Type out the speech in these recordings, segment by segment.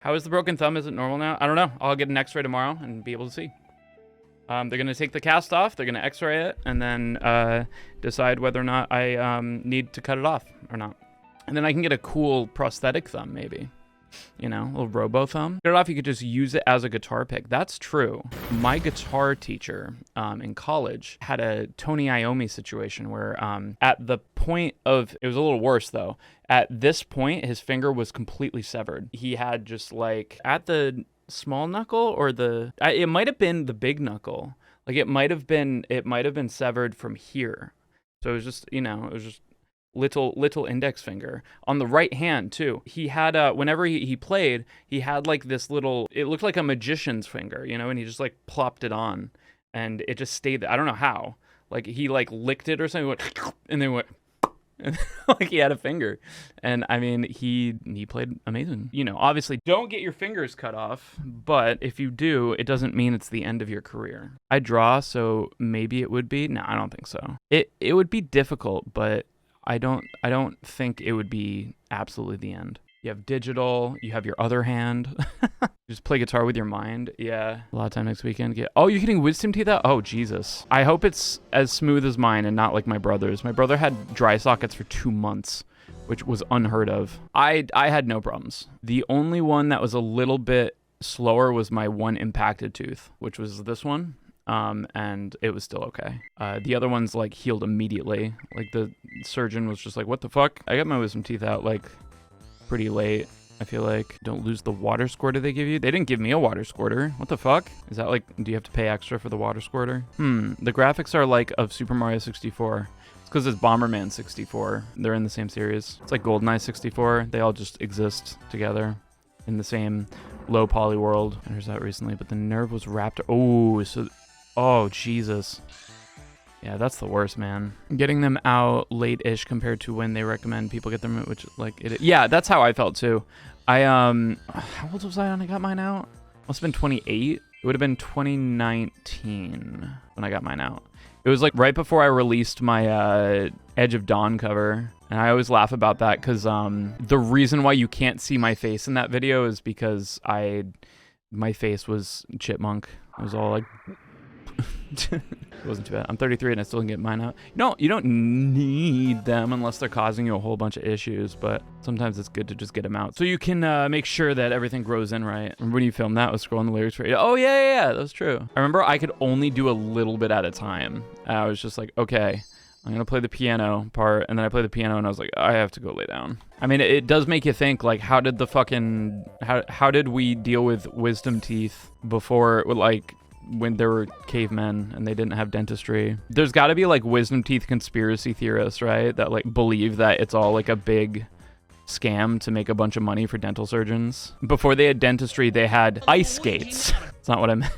How is the broken thumb? Is it normal now? I don't know. I'll get an x-ray tomorrow and be able to see. They're going to take the cast off. They're going to x-ray it and then decide whether or not I need to cut it off or not. And then I can get a cool prosthetic thumb, maybe. You know, a little robo thumb. Cut it off, you could just use it as a guitar pick. That's true. My guitar teacher in college had a Tony Iommi situation where at the point of, it was a little worse though. At this point, his finger was completely severed. He had just like, at the small knuckle or it might have been the big knuckle. Like it might have been severed from here. So it was just, you know, it was just little index finger on the right hand too. He had whenever he played, he had like this little, it looked like a magician's finger, you know, and he just like plopped it on and it just stayed there. I don't know how. Like he like licked it or something, and then went like he had a finger. And I mean, he played amazing. You know, obviously don't get your fingers cut off, but if you do, it doesn't mean it's the end of your career. I draw, so maybe it would be. No, I don't think so. It would be difficult, but I don't think it would be absolutely the end. You have digital, you have your other hand. Just play guitar with your mind. Yeah. A lot of time next weekend. Oh, you're getting wisdom teeth out? Oh, Jesus. I hope it's as smooth as mine and not like my brother's. My brother had dry sockets for 2 months, which was unheard of. I had no problems. The only one that was a little bit slower was my one impacted tooth, which was this one. And it was still okay. The other ones like healed immediately. Like the surgeon was just like, what the fuck? I got my wisdom teeth out like pretty late, I feel like. Don't lose the water squirter they give you. They didn't give me a water squirter. What the fuck? Is that like, do you have to pay extra for the water squirter? The graphics are like of Super Mario 64. It's because it's Bomberman 64. They're in the same series. It's like GoldenEye 64. They all just exist together in the same low poly world. I heard that recently, but the nerve was wrapped. Oh, Jesus. Yeah, that's the worst, man. Getting them out late-ish compared to when they recommend people get them, which, like, yeah, that's how I felt, too. How old was I when I got mine out? Must have been 28. It would have been 2019 when I got mine out. It was, like, right before I released my Edge of Dawn cover. And I always laugh about that because the reason why you can't see my face in that video is because my face was chipmunk. It was all, like... It wasn't too bad. I'm 33 and I still can get mine out. No, you don't need them unless they're causing you a whole bunch of issues, but sometimes it's good to just get them out so you can make sure that everything grows in right. Remember when you filmed that, I was scrolling the lyrics for you. Oh yeah, that was true. I remember I could only do a little bit at a time. I was just like, okay, I'm gonna play the piano part, and then I played the piano and I was like, I have to go lay down. I mean, it does make you think, like, how did we deal with wisdom teeth before, like, when there were cavemen and they didn't have dentistry? There's got to be like wisdom teeth conspiracy theorists, right? That like believe that it's all like a big scam to make a bunch of money for dental surgeons. Before they had dentistry, they had ice skates. That's not what I meant.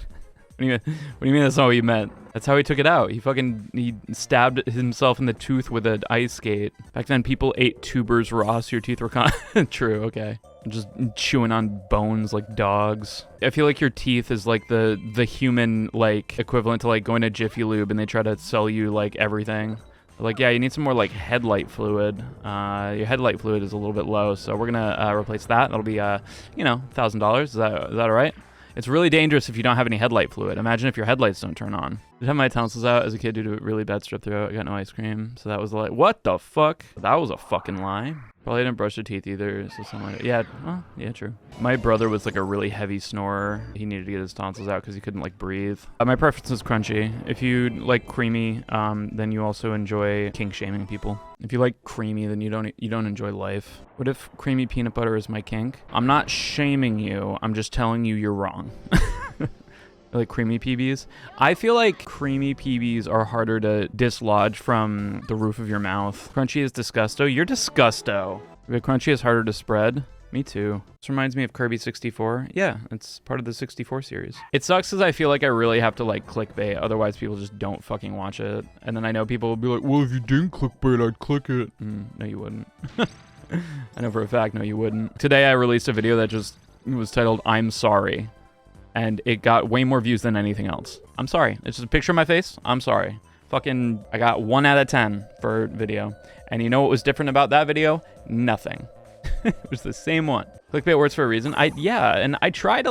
What do you mean that's not what you meant? That's how he took it out. He stabbed himself in the tooth with an ice skate. Back then, people ate tubers raw, so your teeth were true, okay. Just chewing on bones like dogs. I feel like your teeth is like the human like equivalent to like going to Jiffy Lube and they try to sell you like everything. They're like, yeah, you need some more like headlight fluid. Your headlight fluid is a little bit low, so we're gonna replace that. That'll be $1,000. Is that all right? It's really dangerous if you don't have any headlight fluid. Imagine if your headlights don't turn on. I had my tonsils out as a kid due to a really bad strep throat. I got no ice cream, so that was like, what the fuck? That was a fucking lie. Probably didn't brush your teeth either, so something like that. Yeah, well, yeah, true. My brother was like a really heavy snorer. He needed to get his tonsils out because he couldn't like breathe. My preference is crunchy. If you like creamy, then you also enjoy kink shaming people. If you like creamy, then you don't enjoy life. What if creamy peanut butter is my kink? I'm not shaming you. I'm just telling you you're wrong. Like creamy PBs. I feel like creamy PBs are harder to dislodge from the roof of your mouth. Crunchy is disgusto. You're disgusto. But crunchy is harder to spread. Me too. This reminds me of Kirby 64. Yeah, it's part of the 64 series. It sucks because I feel like I really have to like clickbait. Otherwise people just don't fucking watch it. And then I know people will be like, well, if you didn't clickbait, I'd click it. No, you wouldn't. I know for a fact, no, you wouldn't. Today I released a video that just was titled, I'm sorry. And it got way more views than anything else. I'm sorry. It's just a picture of my face. I'm sorry. I got 1 out of 10 for video. And you know what was different about that video? Nothing. It was the same one. Clickbait works for a reason. Yeah, and I try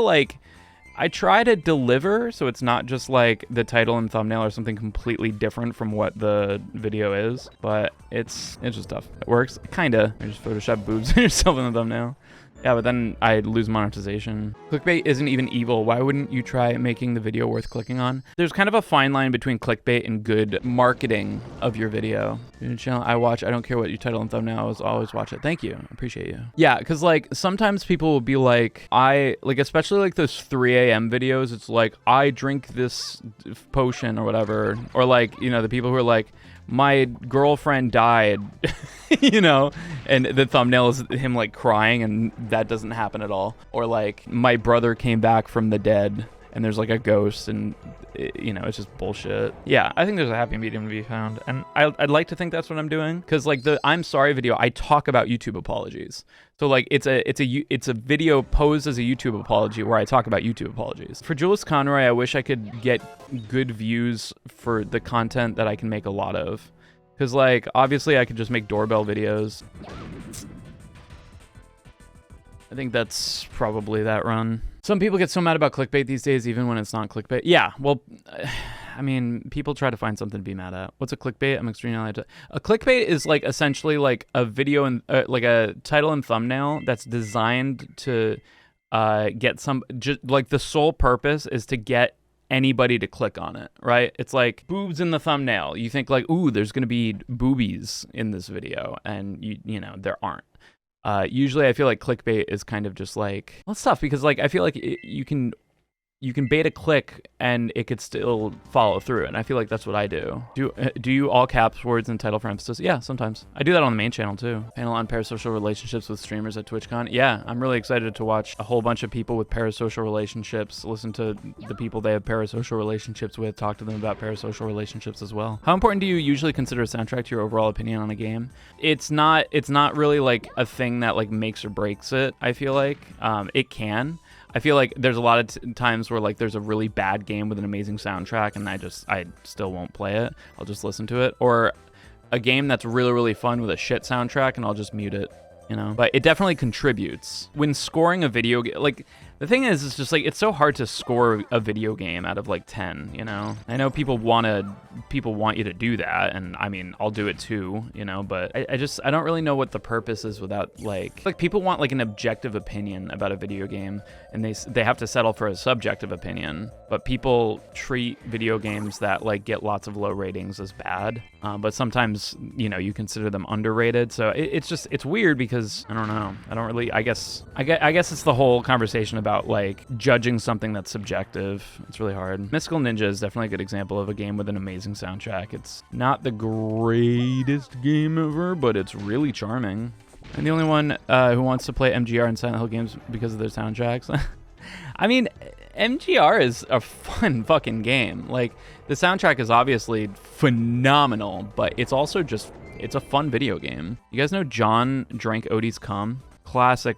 to deliver so it's not just like the title and thumbnail or something completely different from what the video is, but it's just tough. It works, kinda. I just Photoshop boobs yourself in the thumbnail. Yeah, but then I lose monetization. Clickbait isn't even evil. Why wouldn't you try making the video worth clicking on? There's kind of a fine line between clickbait and good marketing of your video. Your channel I watch, I don't care what your title and thumbnail is, always watch it. Thank you, I appreciate you. Yeah, because like sometimes people will be like, especially like those 3 a.m. videos, it's like, I drink this potion or whatever. Or like, you know, the people who are like, my girlfriend died, you know, and the thumbnail is him like crying, and that doesn't happen at all. Or like, my brother came back from the dead, and there's like a ghost, and you know, it's just bullshit. Yeah, I think there's a happy medium to be found, and I'd like to think that's what I'm doing, because like the I'm sorry video, I talk about YouTube apologies. So like it's a video posed as a YouTube apology where I talk about YouTube apologies. For Jules Conroy, I wish I could get good views for the content that I can make a lot of, because like obviously I could just make doorbell videos. I think that's probably that run. Some people get so mad about clickbait these days, even when it's not clickbait. Yeah, well, I mean, people try to find something to be mad at. What's a clickbait? I'm extremely allowed to. A clickbait is like essentially like a video and like a title and thumbnail that's designed to get some, just like the sole purpose is to get anybody to click on it, right? It's like boobs in the thumbnail. You think like, ooh, there's gonna be boobies in this video, and you know, there aren't. Usually I feel like clickbait is kind of just like, well, it's tough because like I feel like you can bait a click and it could still follow through, and I feel like that's what I do. Do you all caps words and title for emphasis? Yeah, sometimes. I do that on the main channel too. Panel on parasocial relationships with streamers at TwitchCon. Yeah, I'm really excited to watch a whole bunch of people with parasocial relationships, listen to the people they have parasocial relationships with, talk to them about parasocial relationships as well. How important do you usually consider a soundtrack to your overall opinion on a game? It's not really like a thing that like makes or breaks it, I feel like. It can. I feel like there's a lot of times where like there's a really bad game with an amazing soundtrack and I still won't play it. I'll just listen to it. Or a game that's really, really fun with a shit soundtrack and I'll just mute it, you know? But it definitely contributes. When scoring a video game, like the thing is, it's just like, it's so hard to score a video game out of like 10, you know? I know people want you to do that, and I mean, I'll do it too, you know, but I don't really know what the purpose is without like people want like an objective opinion about a video game, and they have to settle for a subjective opinion, but people treat video games that like get lots of low ratings as bad, but sometimes, you know, you consider them underrated, so it's weird because, I don't know, I guess it's the whole conversation about like judging something that's subjective. It's really hard. Mystical Ninja is definitely a good example of a game with an amazing soundtrack. It's not the greatest game ever, but it's really charming. I'm the only one who wants to play MGR and Silent Hill games because of their soundtracks. I mean, MGR is a fun fucking game. Like, the soundtrack is obviously phenomenal, but it's also just, it's a fun video game. You guys know John drank Odie's cum? Classic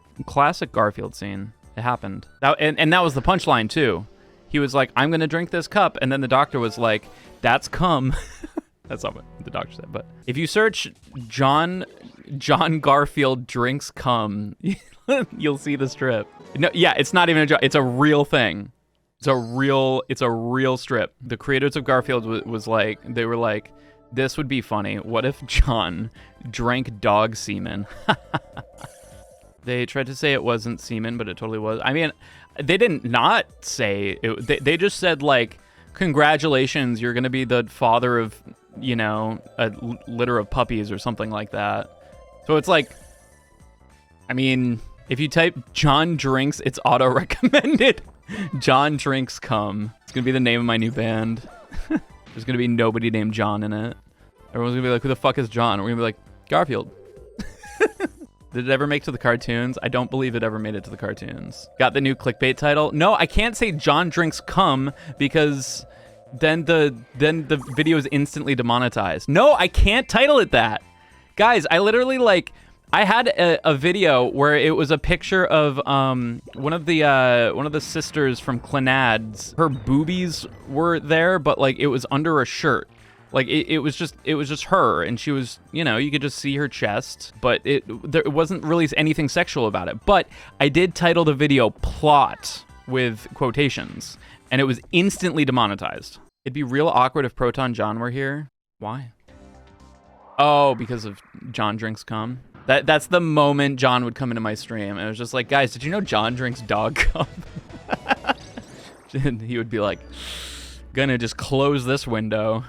Garfield scene. It happened. And that was the punchline too. He was like, I'm gonna drink this cup, and then the doctor was like, that's cum. That's not what the doctor said, but if you search John Garfield drinks cum, you'll see the strip. No, yeah, it's not even a joke. It's a real thing. It's a real strip. The creators of Garfield was like, they were like, this would be funny. What if John drank dog semen? They tried to say it wasn't semen, but it totally was. I mean, they didn't not say it. They just said, like, congratulations, you're going to be the father of, you know, a litter of puppies or something like that. So it's like, I mean, if you type John drinks, it's auto-recommended. John drinks cum. It's going to be the name of my new band. There's going to be nobody named John in it. Everyone's going to be like, who the fuck is John? We're going to be like, Garfield. Did it ever make to the cartoons? I don't believe it ever made it to the cartoons. Got the new clickbait title? No, I can't say John drinks cum because then the video is instantly demonetized. No, I can't title it that. Guys, I literally like, I had a video where it was a picture of one of the sisters from Clannad's. Her boobies were there, but like it was under a shirt. Like it was just her, and she was, you know, you could just see her chest, but there wasn't really anything sexual about it. But I did title the video "Plot" with quotations, and it was instantly demonetized. It'd be real awkward if Proton John were here. Why? Oh, because of John drinks cum. That's the moment John would come into my stream, and it was just like, guys, did you know John drinks dog cum? And he would be like, gonna just close this window.